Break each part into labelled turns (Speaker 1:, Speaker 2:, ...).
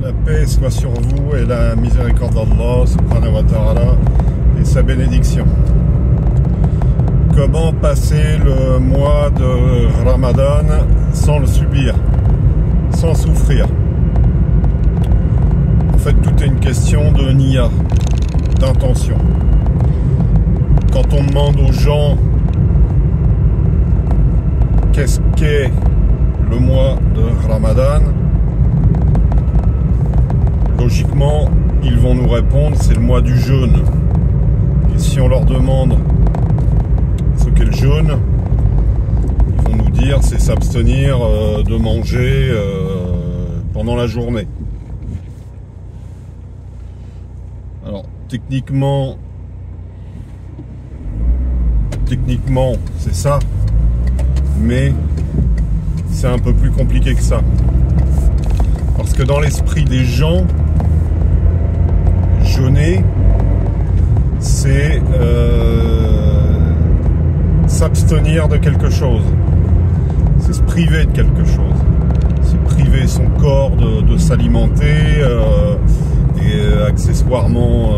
Speaker 1: La paix soit sur vous et la miséricorde d'Allah subhanahu wa ta'ala et sa bénédiction. Comment passer le mois de Ramadan sans le subir, sans souffrir? En fait, tout est une question de niya, d'intention. Quand on demande aux gens qu'est-ce qu'est le mois de Ramadan, logiquement, ils vont nous répondre c'est le mois du jeûne. Et si on leur demande ce qu'est le jeûne, ils vont nous dire c'est s'abstenir de manger pendant la journée. Alors techniquement c'est ça, mais c'est un peu plus compliqué que ça. Parce que dans l'esprit des gens, jeûner, c'est s'abstenir de quelque chose. C'est se priver de quelque chose. C'est priver son corps de s'alimenter et accessoirement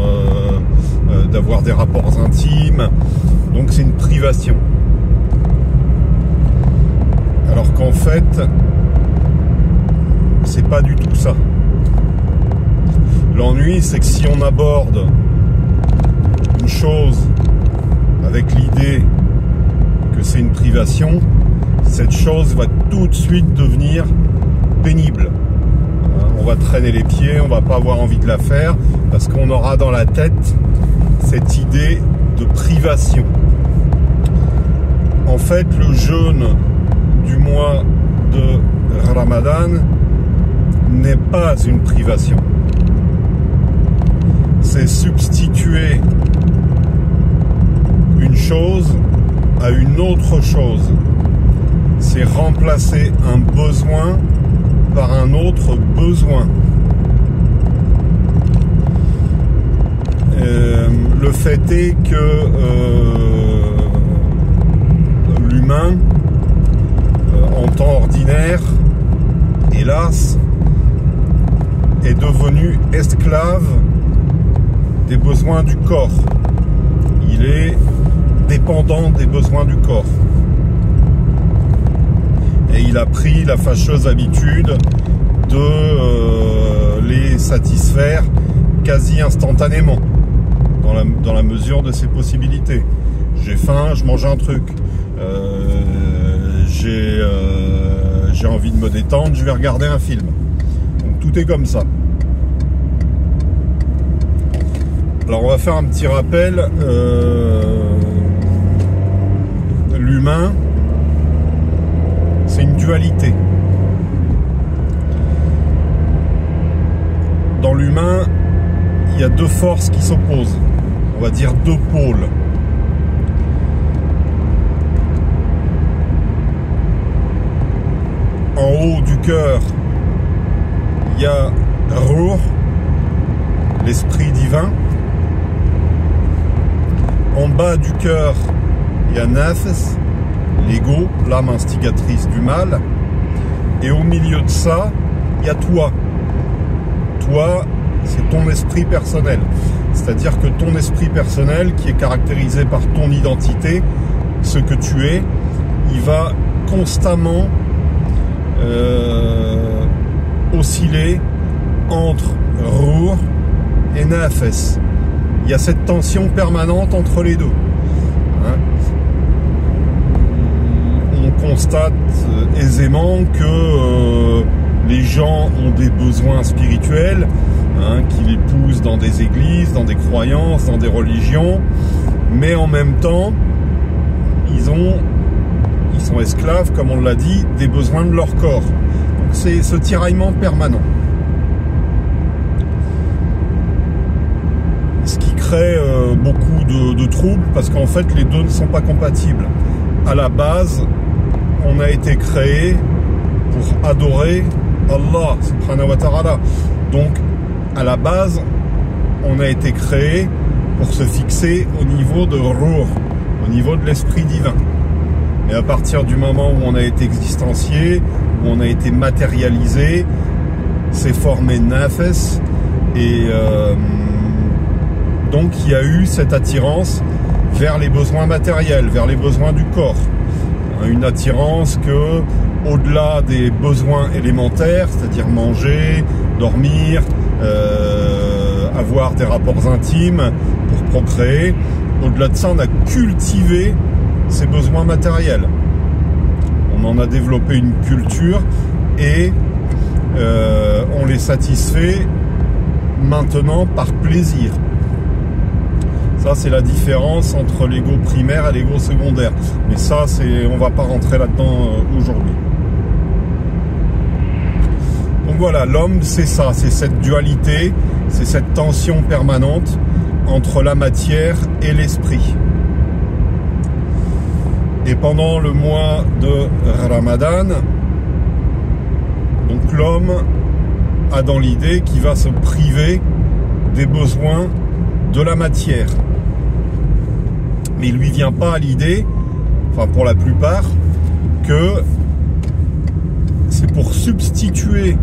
Speaker 1: d'avoir des rapports intimes. Donc c'est une privation. Alors qu'en fait, c'est pas du tout ça. L'ennui, c'est que si on aborde une chose avec l'idée que c'est une privation, cette chose va tout de suite devenir pénible. On va traîner les pieds, on va pas avoir envie de la faire, parce qu'on aura dans la tête cette idée de privation. En fait, le jeûne du mois de Ramadan n'est pas une privation. C'est substituer une chose à une autre chose. C'est remplacer un besoin par un autre besoin. Le fait est que l'humain, en temps ordinaire, hélas, est devenu esclave des besoins du corps. Il est dépendant des besoins du corps. Et il a pris la fâcheuse habitude de les satisfaire quasi instantanément, dans la mesure de ses possibilités. J'ai faim, je mange un truc. J'ai envie de me détendre, je vais regarder un film. Donc tout est comme ça. Alors on va faire un petit rappel. L'humain, c'est une dualité. Dans l'humain, il y a deux forces qui s'opposent. On va dire deux pôles. En haut du cœur, il y a Ruh, l'esprit divin. En bas du cœur, il y a Nafs, l'ego, l'âme instigatrice du mal. Et au milieu de ça, il y a toi. Toi, c'est ton esprit personnel. C'est-à-dire que ton esprit personnel, qui est caractérisé par ton identité, ce que tu es, il va constamment osciller entre Ruh et Nafs. Il y a cette tension permanente entre les deux. Hein? On constate aisément que les gens ont des besoins spirituels, hein, qui les poussent dans des églises, dans des croyances, dans des religions, mais en même temps, ils sont esclaves, comme on l'a dit, des besoins de leur corps. Donc c'est ce tiraillement permanent. Ce qui crée beaucoup de troubles, parce qu'en fait les deux ne sont pas compatibles. À la base, on a été créé pour adorer Allah subhanahu wa ta'ala. Donc à la base, on a été créé pour se fixer au niveau de Ruh, au niveau de l'esprit divin. Mais à partir du moment où on a été existencié, où on a été matérialisé, s'est formé nafs, et donc il y a eu cette attirance vers les besoins matériels, vers les besoins du corps. Une attirance que, au-delà des besoins élémentaires, c'est-à-dire manger, dormir, avoir des rapports intimes pour procréer, au-delà de ça, on a cultivé ces besoins matériels. On en a développé une culture et on les satisfait maintenant par plaisir. Ça, c'est la différence entre l'ego primaire et l'ego secondaire. Mais ça, on va pas rentrer là-dedans aujourd'hui. Donc voilà, l'homme, c'est ça, c'est cette dualité, c'est cette tension permanente entre la matière et l'esprit. Et pendant le mois de Ramadan, donc l'homme a dans l'idée qu'il va se priver des besoins de la matière. Mais il lui vient pas à l'idée, enfin pour la plupart, que c'est pour substituer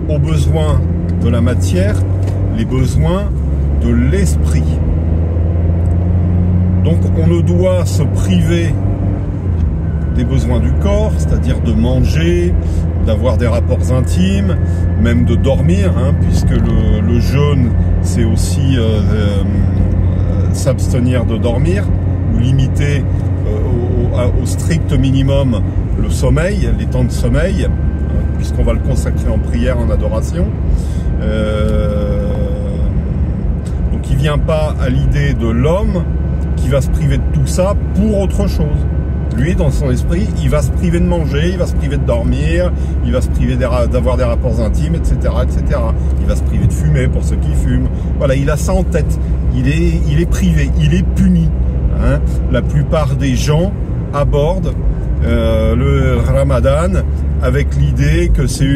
Speaker 1: aux besoins de la matière les besoins de l'esprit. Donc on ne doit se priver des besoins du corps, c'est-à-dire de manger, d'avoir des rapports intimes, même de dormir, hein, puisque le jeûne, c'est aussi s'abstenir de dormir, ou limiter au strict minimum le sommeil, les temps de sommeil, puisqu'on va le consacrer en prière, en adoration. Donc il ne vient pas à l'idée de l'homme qui va se priver de tout ça pour autre chose. Lui, dans son esprit, il va se priver de manger, il va se priver de dormir, il va se priver d'avoir des rapports intimes, etc., etc. Il va se priver de fumer pour ceux qui fument. Voilà, il a ça en tête. Il est privé, il est puni. Hein. La plupart des gens abordent le Ramadan avec l'idée que c'est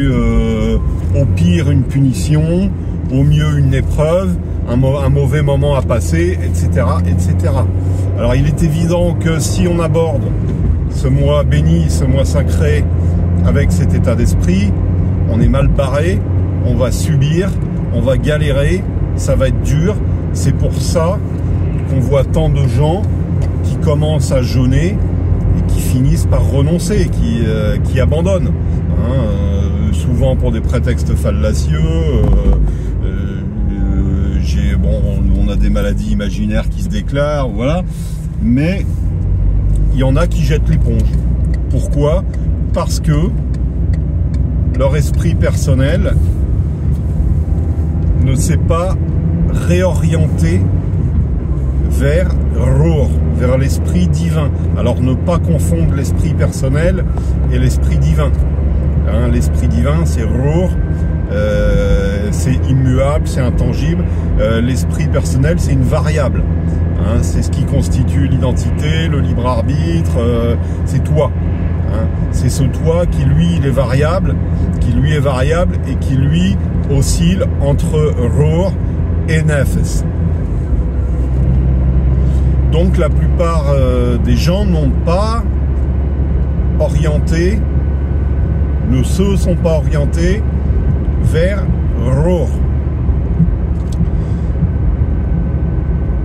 Speaker 1: au pire une punition, au mieux une épreuve, un mauvais moment à passer, etc., etc. Alors il est évident que si on aborde ce mois béni, ce mois sacré avec cet état d'esprit, on est mal barré, on va subir, on va galérer, ça va être dur. C'est pour ça qu'on voit tant de gens qui commencent à jeûner et qui finissent par renoncer, qui abandonnent. Hein, souvent pour des prétextes fallacieux. On a des maladies imaginaires qui se déclarent, voilà. Mais il y en a qui jettent l'éponge. Pourquoi? Parce que leur esprit personnel ne s'est pas réorienté vers Ruh, vers l'esprit divin. Alors ne pas confondre l'esprit personnel et l'esprit divin. Hein, l'esprit divin, c'est Ruh. C'est immuable, c'est intangible. L'esprit personnel, c'est une variable. Hein, c'est ce qui constitue l'identité, le libre arbitre. C'est toi. Hein, c'est ce toi qui lui il est variable, et qui lui oscille entre Ruh et Nafs. Donc la plupart des gens n'ont pas orienté, ne se sont pas orientés vers Ruh.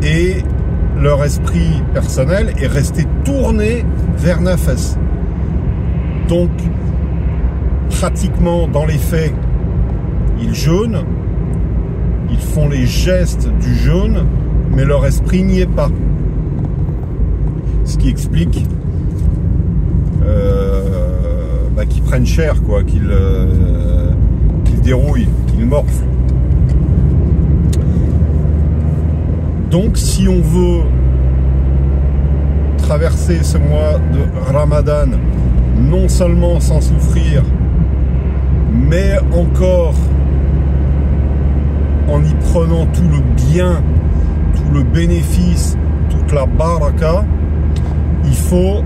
Speaker 1: Et leur esprit personnel est resté tourné vers Nafs. Donc, pratiquement dans les faits, ils jeûnent, ils font les gestes du jeûne, mais leur esprit n'y est pas. Ce qui explique qu'ils prennent cher, quoi, qu'ils dérouillent, qu'ils morflent. Donc si on veut traverser ce mois de Ramadan non seulement sans souffrir, mais encore en y prenant tout le bien, tout le bénéfice, toute la baraka, il faut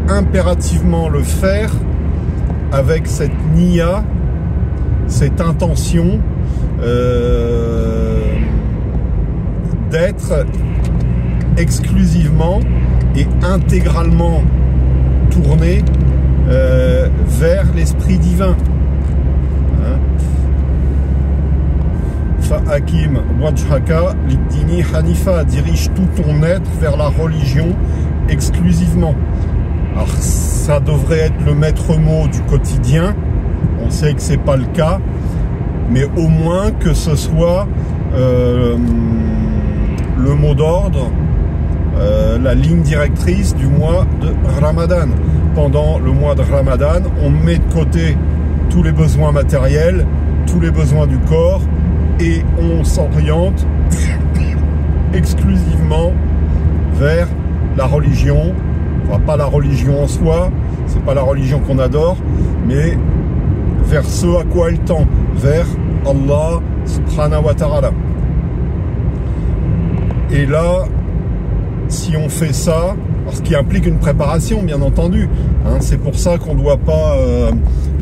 Speaker 1: impérativement le faire avec cette niya, cette intention d'être exclusivement et intégralement tourné vers l'esprit divin. Hein, Hakim wajhaka lid-dini hanifa, dirige tout ton être vers la religion exclusivement. Alors ça devrait être le maître mot du quotidien, on sait que c'est pas le cas, mais au moins que ce soit le mot d'ordre, la ligne directrice du mois de Ramadan. Pendant le mois de Ramadan, on met de côté tous les besoins matériels, tous les besoins du corps, et on s'oriente exclusivement vers la religion. Enfin, pas la religion en soi, c'est pas la religion qu'on adore, mais vers ce à quoi elle tend, vers Allah subhanahu wa ta'ala. Et là, si on fait ça, ce qui implique une préparation, bien entendu, hein, c'est pour ça qu'on ne doit pas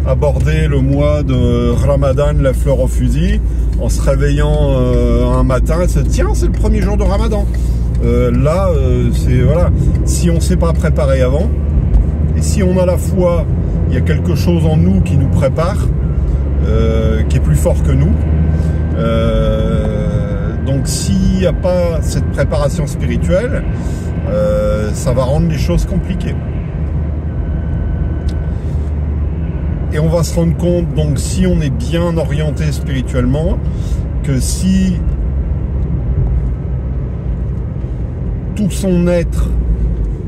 Speaker 1: aborder le mois de Ramadan, la fleur au fusil, en se réveillant un matin et se dire tiens, c'est le premier jour de Ramadan. Là, c'est voilà, si on ne s'est pas préparé avant, et si on a la foi, il y a quelque chose en nous qui nous prépare, qui est plus fort que nous. Donc s'il n'y a pas cette préparation spirituelle, ça va rendre les choses compliquées. Et on va se rendre compte, donc si on est bien orienté spirituellement, que si tout son être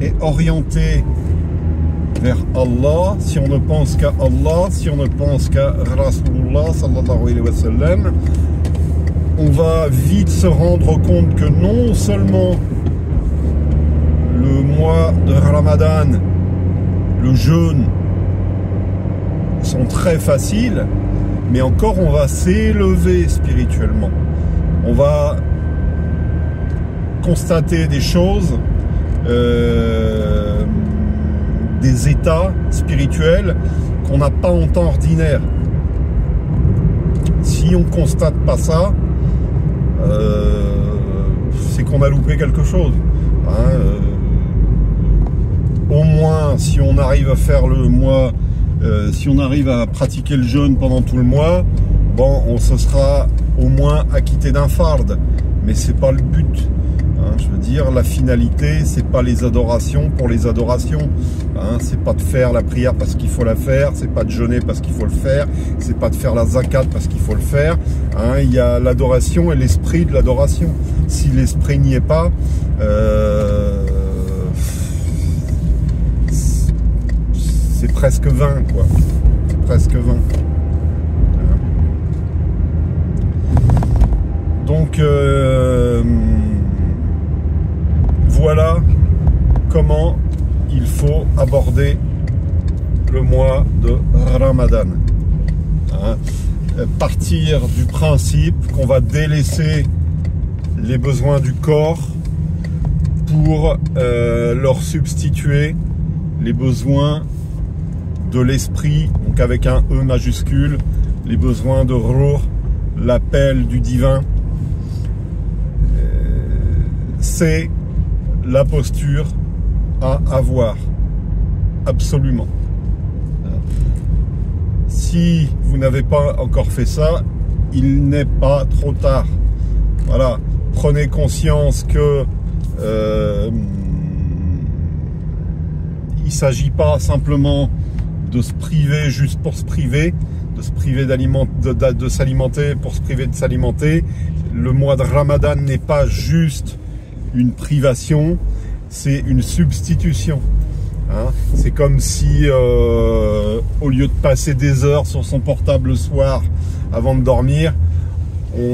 Speaker 1: est orienté vers Allah, si on ne pense qu'à Allah, si on ne pense qu'à Rasulullah sallallahu alayhi wa sallam, on va vite se rendre compte que non seulement le mois de Ramadan, le jeûne sont très faciles, mais encore on va s'élever spirituellement. On va constater des choses, des états spirituels qu'on n'a pas en temps ordinaire. Si on constate pas ça, c'est qu'on a loupé quelque chose. Hein, au moins, si on arrive à faire le mois, si on arrive à pratiquer le jeûne pendant tout le mois, bon, on se sera au moins acquitté d'un farde. Mais c'est pas le but. Hein, je veux dire, la finalité, c'est pas les adorations pour les adorations. Hein, c'est pas de faire la prière parce qu'il faut la faire, c'est pas de jeûner parce qu'il faut le faire, c'est pas de faire la zakat parce qu'il faut le faire. Hein, il y a l'adoration et l'esprit de l'adoration. Si l'esprit n'y est pas, c'est presque vain, quoi. C'est presque vain. Donc voilà comment il faut aborder le mois de Ramadan. Hein, partir du principe qu'on va délaisser les besoins du corps pour leur substituer les besoins de l'esprit, donc avec un E majuscule, les besoins de Ruh, l'appel du divin. C'est la posture à avoir, absolument. Si vous n'avez pas encore fait ça, il n'est pas trop tard. Voilà, prenez conscience que il ne s'agit pas simplement de se priver juste pour se priver, de se priver de s'alimenter pour se priver de s'alimenter. Le mois de Ramadan n'est pas juste une privation, c'est une substitution. Hein, c'est comme si au lieu de passer des heures sur son portable le soir avant de dormir, on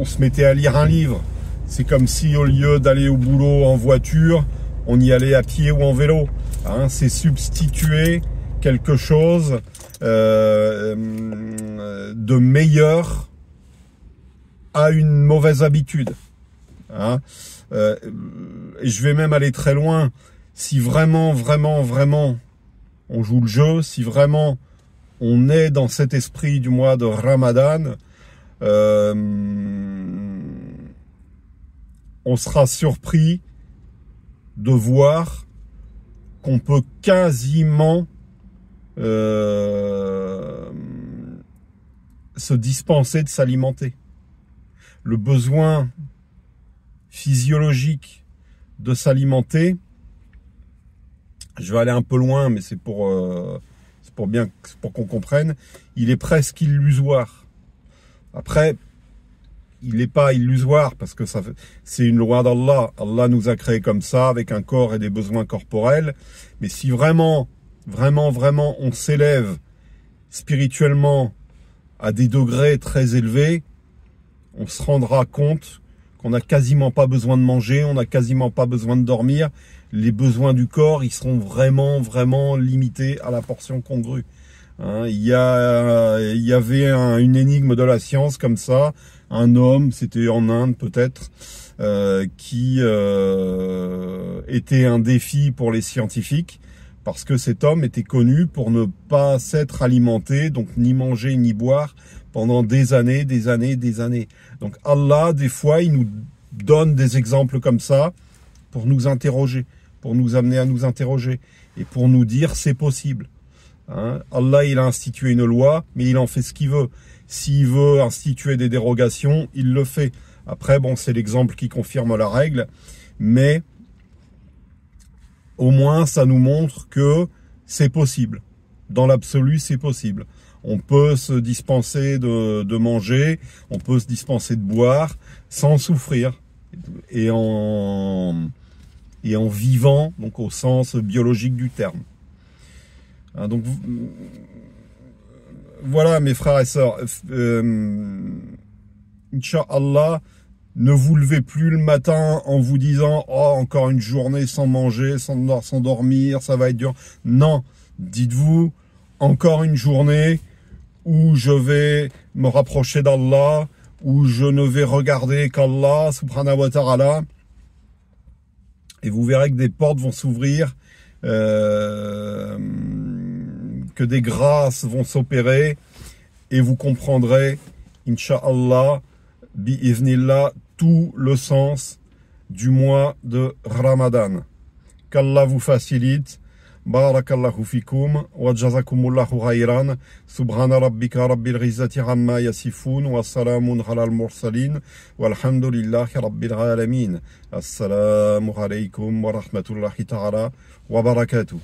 Speaker 1: se mettait à lire un livre. C'est comme si au lieu d'aller au boulot en voiture, on y allait à pied ou en vélo. Hein, c'est substituer quelque chose de meilleur à une mauvaise habitude. Hein, et je vais même aller très loin. Si vraiment on joue le jeu, si vraiment on est dans cet esprit du mois de Ramadan, on sera surpris de voir qu'on peut quasiment se dispenser de s'alimenter. Le besoin physiologique de s'alimenter, je vais aller un peu loin, mais c'est pour qu'on comprenne, il est presque illusoire. Après, il n'est pas illusoire parce que c'est une loi d'Allah. Allah nous a créés comme ça, avec un corps et des besoins corporels. Mais si vraiment on s'élève spirituellement à des degrés très élevés, on se rendra compte qu'on n'a quasiment pas besoin de manger, on n'a quasiment pas besoin de dormir. Les besoins du corps, ils seront vraiment limités à la portion congrue. Hein, il y avait une énigme de la science comme ça, un homme, c'était en Inde peut-être, qui était un défi pour les scientifiques, parce que cet homme était connu pour ne pas s'être alimenté, donc ni manger ni boire, pendant des années. Donc Allah, des fois, il nous donne des exemples comme ça pour nous interroger, pour nous amener à nous interroger et pour nous dire c'est possible. Hein, Allah, il a institué une loi, mais il en fait ce qu'il veut. S'il veut instituer des dérogations, il le fait. Après, bon, c'est l'exemple qui confirme la règle, mais au moins, ça nous montre que c'est possible. Dans l'absolu, c'est possible. On peut se dispenser de manger, on peut se dispenser de boire sans souffrir et en vivant, donc au sens biologique du terme. Hein, donc voilà mes frères et sœurs, Inch'Allah, ne vous levez plus le matin en vous disant « Oh, encore une journée sans manger, sans dormir, ça va être dur. » Non, dites-vous « Encore une journée où je vais me rapprocher d'Allah, où je ne vais regarder qu'Allah, subhanahu wa ta'ala. » Et vous verrez que des portes vont s'ouvrir, que des grâces vont s'opérer, et vous comprendrez, Inch'Allah, bi'idhnillah, tout le sens du mois de Ramadan. Qu'Allah vous facilite. Barakallahu fikum wa jazakumullahu khayran. Subhana rabbika rabbil izzati amma yasifun wa salamun alal mursalin walhamdulillahi rabbil alamin. Assalamu alaykum wa rahmatullahi ta'ala wa barakatuh.